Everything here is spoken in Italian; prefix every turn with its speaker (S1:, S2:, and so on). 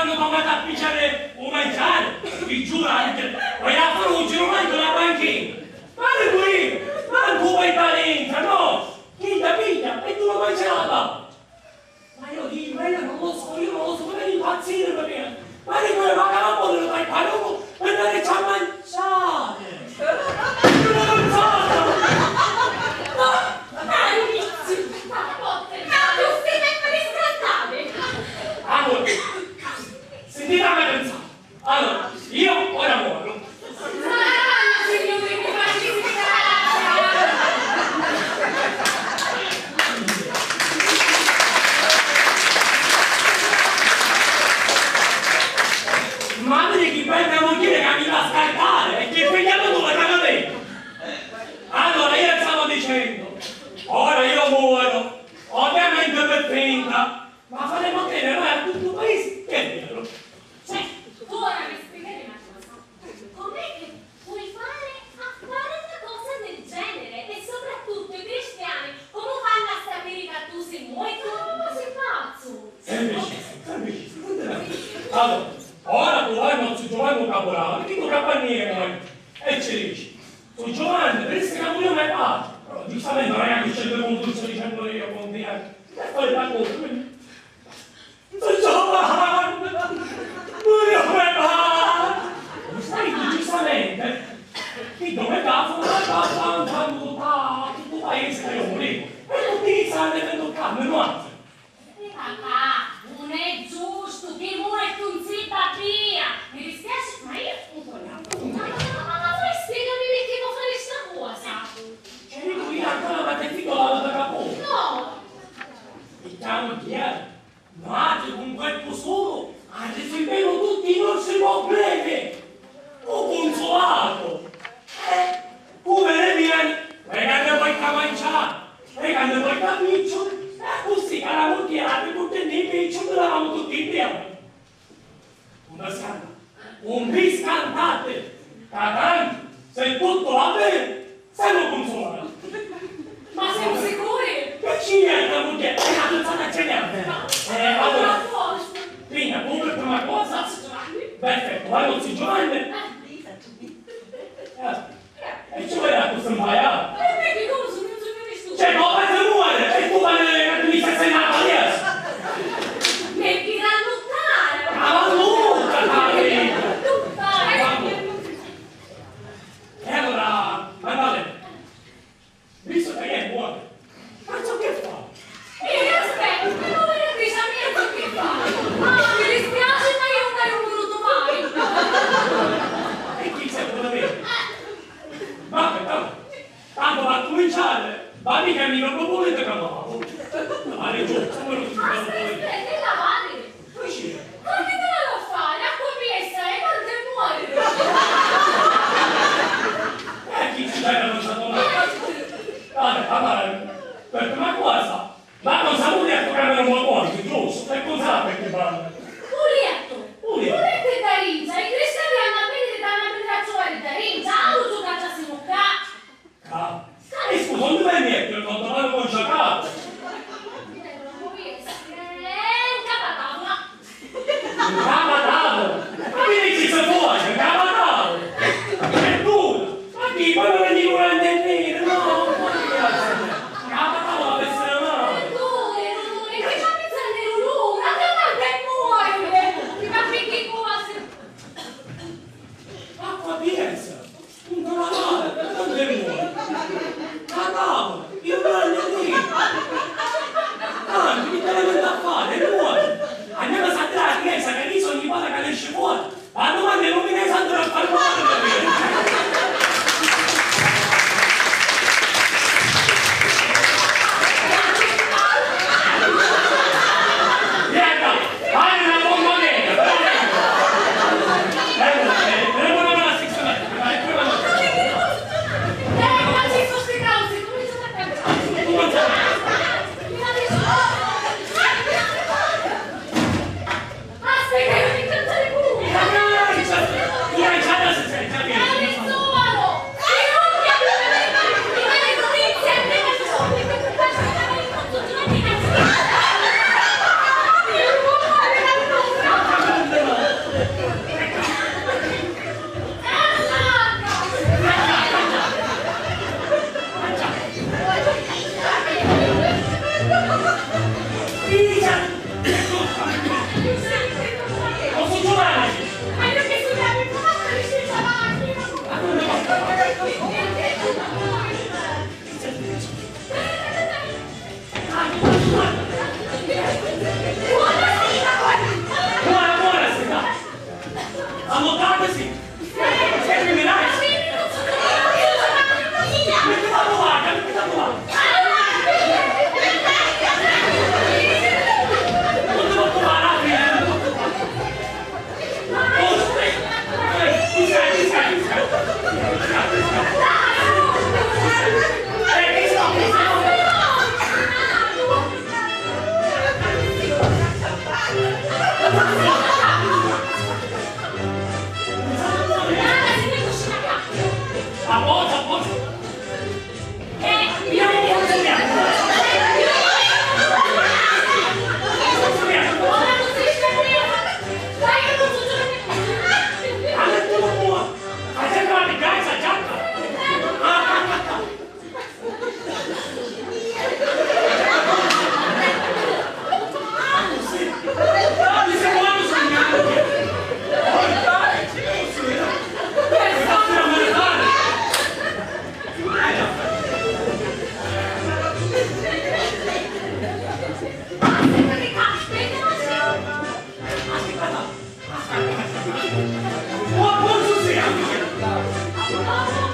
S1: quando come da pigliare un mangiare, vi giuro anche, poi la frutti non manco la panchina. Ma qui, ma tu vai da dentro, no? Piglia, e tu lo mangi la pappa. Ma io dico, ma io non lo so, come impazzire per me. Ma di quelle vagabonde lo dai paro per andare a mangiare. Non lo so. Allora, sentite la mia pensata. Allora, io ora muoio. Ma vedi chi prende la moglie che mi va a scartare e che prendiamo tu la camatena. Allora, io stavo dicendo, ora io muoio, ovviamente per finta, ma faremo credere noi a tutto il paese che è vero.
S2: Cioè, tu ora mi spieghi una cosa. Com'è che puoi fare a fare una cosa del genere? E soprattutto i cristiani, come fanno a sapere che tu sei muoio? Ma sei pazzo?
S1: Semplicissimo. Allora, ora tu vai non su Giovani un caporale, che tu compagnia e ci dici, su Giovani, pensi che non è padre. Però giustamente non è che c'è due conduzioni dicendo io con te, e poi la cosa, quindi... Su Giovani, io come padre. Sai tu giustamente, che dove cazzo non è padre, tutto il paese che io volevo. E tutti i santi che toccano, non alzo.
S2: Papà, non è giusto, ti vuoi con zitta via! Mi dispiace, ma io non voglio. Ma poi spiegami perché non fare sta cosa?
S1: C'è dico io ancora ma te figo la da capo.
S2: No!
S1: Diciamo chiaro, nati con corpo solo, ha risolvero tutti i nostri problemi. Ho consolato. Come ne vieni? Perché poi da mangiare, perché poi da picciolo. Così, alla moglie, tutti nei piccioli, eravamo tutti insieme. Una scanda, un biscantate, tanto, se tutto va bene, siamo consolati.
S2: Ma siamo sicuri?
S1: Che ci è la moglie? È una pensata geniale. Allora, prima, come prima cosa, perfetto, vai con si Giovani. E ci vuoi da questo impaiato?
S2: Perché come sono visto?
S1: Cioè, come se muore, e tu mi sei nata adesso.
S2: Metti da lottare!
S1: Ma luta, dai! E allora, andate, visto che è buono, faccio che fa?
S2: Aspetta, ma come ne dici a me che fa? Ah, mi dispiace, ma io non ero voluto mai!
S1: Buon successo!
S2: No, no,